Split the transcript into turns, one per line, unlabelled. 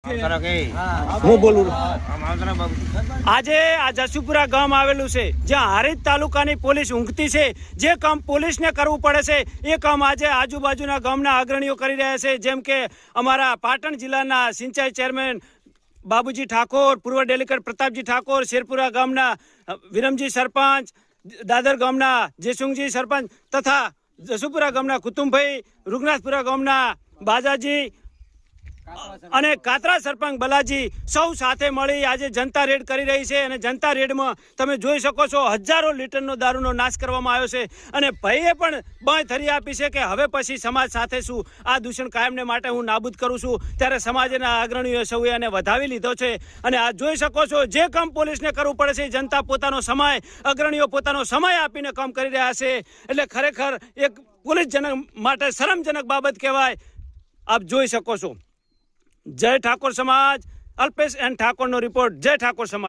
હું બોલું આજે આ જસુપુરા ગામ આવેલું છે જ્યાં હારીજ તાલુકાની પોલીસ ઊંઘતી છે। જે કામ પોલીસને કરવું પડે છે એ કામ આજે આજુબાજુના ગામના અગ્રણીઓ કરી રહ્યા છે। જેમ કે અમારા પાટણ જિલ્લાના સિંચાઈ ચેરમેન બાબુજી ઠાકોર, પૂર્વ ડેલીગેટ પ્રતાપજી ઠાકોર, શેરપુરા ગામના વિરમજી સરપંચ, દાદર ગામના જેસુંગજી સરપંચ તથા જસુપુરા ગામના કુતુમભાઈ, રૂગનાથપુરા ગામના બાજાજી અને કાતરા સરપંચ બલાજી સૌ સાથે મળી આજે જનતા રેડ કરી રહી છે। અને જનતા રેડમાં તમે જોઈ શકો છો હજારો લીટરનો દારૂનો નાશ કરવામાં આવ્યો છે। અને ભાઈએ પણ બાંય ધરી આપી છે કે હવે પછી સમાજ સાથે શું આ દૂષણ કાયમને માટે હું નાબૂદ કરું છું। ત્યારે સમાજના અગ્રણીઓ સૌએ એને વધાવી લીધો છે। અને આ જોઈ શકો છો જે કામ પોલીસને કરવું પડે છે જનતા પોતાનો સમય, અગ્રણીઓ પોતાનો સમય આપીને કામ કરી રહ્યા છે। એટલે ખરેખર એક પોલીસજનક માટે શરમજનક બાબત કહેવાય। આપ જોઈ શકો છો। જય ઠાકોર સમાજ, અલ્પેશ એન ઠાકોરનો રિપોર્ટ। જય ઠાકોર સમાજ।